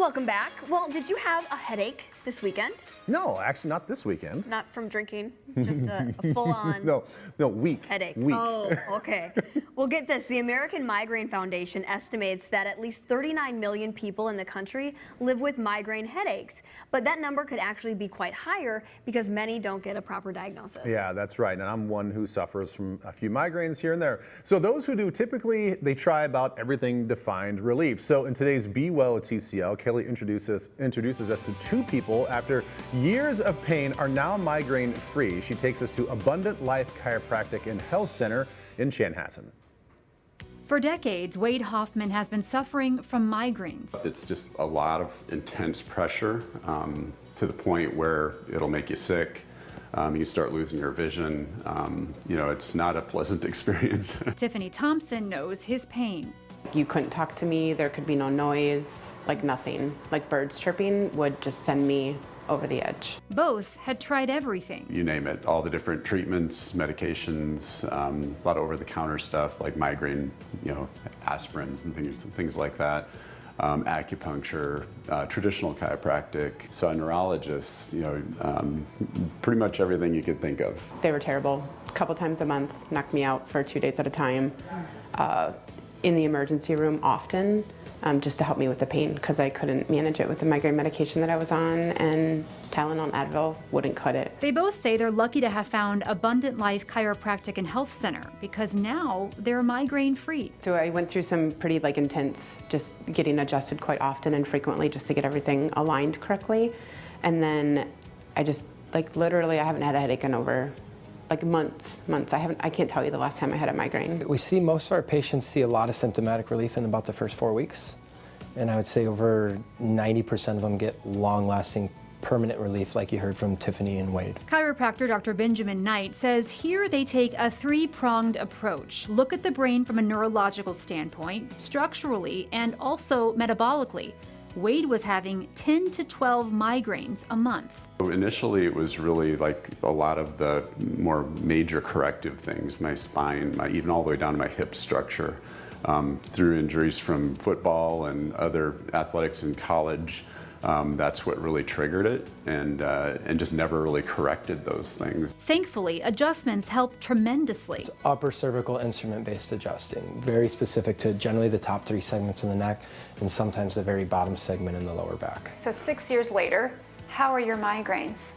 Welcome back. Well, did you have a headache this weekend? No, actually not this weekend. Not from drinking, just a full-on week. headache. Week. Oh, okay. Well, get this. The American Migraine Foundation estimates that at least 39 million people in the country live with migraine headaches. But that number could actually be quite higher because many don't get a proper diagnosis. Yeah, that's right. And I'm one who suffers from a few migraines here and there. So those who do, typically they try about everything to find relief. So in today's Be Well TCL, Kelly introduces us to two people after years of pain are now migraine free. She takes us to Abundant Life Chiropractic and Health Center in Chanhassen. For decades, Wade Hoffman has been suffering from migraines. It's just a lot of intense pressure to the point where it'll make you sick. You start losing your vision. It's not a pleasant experience. Tiffany Thompson knows his pain. You couldn't talk to me, there could be no noise, like nothing. Like birds chirping would just send me over the edge. Both had tried everything. You name it, all the different treatments, medications, a lot of over-the-counter stuff like migraine, aspirins and things like that. Acupuncture, traditional chiropractic, so a neurologist, pretty much everything you could think of. They were terrible. A couple times a month, knocked me out for 2 days at a time. In the emergency room often, just to help me with the pain because I couldn't manage it with the migraine medication that I was on, and Tylenol and Advil wouldn't cut it. They both say they're lucky to have found Abundant Life Chiropractic and Health Center because now they're migraine free. So I went through some pretty intense, just getting adjusted quite often and frequently just to get everything aligned correctly. And then I just literally I haven't had a headache in over months. I can't tell you the last time I had a migraine. We see most of our patients see a lot of symptomatic relief in about the first 4 weeks. And I would say over 90% of them get long-lasting permanent relief like you heard from Tiffany and Wade. Chiropractor Dr. Benjamin Knight says here they take a three-pronged approach. Look at the brain from a neurological standpoint, structurally, and also metabolically. Wade was having 10 to 12 migraines a month. Initially, it was really a lot of the more major corrective things, my spine, even all the way down to my hip structure. Through injuries from football and other athletics in college, that's what really triggered it, and just never really corrected those things. Thankfully, adjustments helped tremendously. It's upper cervical instrument-based adjusting, very specific to generally the top 3 segments in the neck and sometimes the very bottom segment in the lower back. So 6 years later, how are your migraines?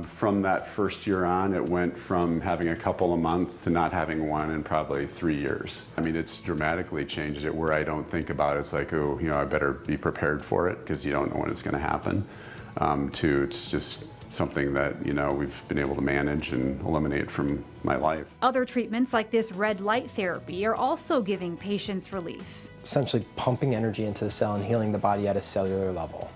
From that first year on, it went from having a couple a month to not having one in probably 3 years. I mean, it's dramatically changed it where I don't think about it. It's like, oh, I better be prepared for it because you don't know when it's going to happen. To it's just something that, we've been able to manage and eliminate from my life. Other treatments like this red light therapy are also giving patients relief. Essentially pumping energy into the cell and healing the body at a cellular level.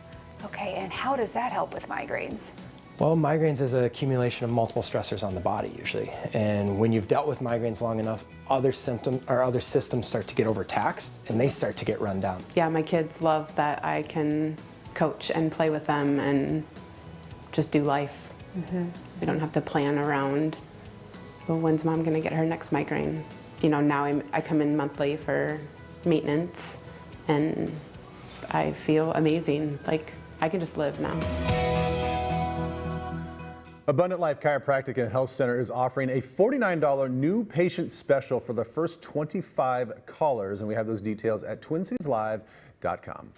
Okay, and how does that help with migraines? Well, migraines is an accumulation of multiple stressors on the body usually. And when you've dealt with migraines long enough, other systems start to get overtaxed and they start to get run down. Yeah, my kids love that I can coach and play with them and just do life. We don't have to plan around, well, when's mom gonna get her next migraine? Now I come in monthly for maintenance and I feel amazing. I can just live now. Abundant Life Chiropractic and Health Center is offering a $49 new patient special for the first 25 callers, and we have those details at twincitieslive.com.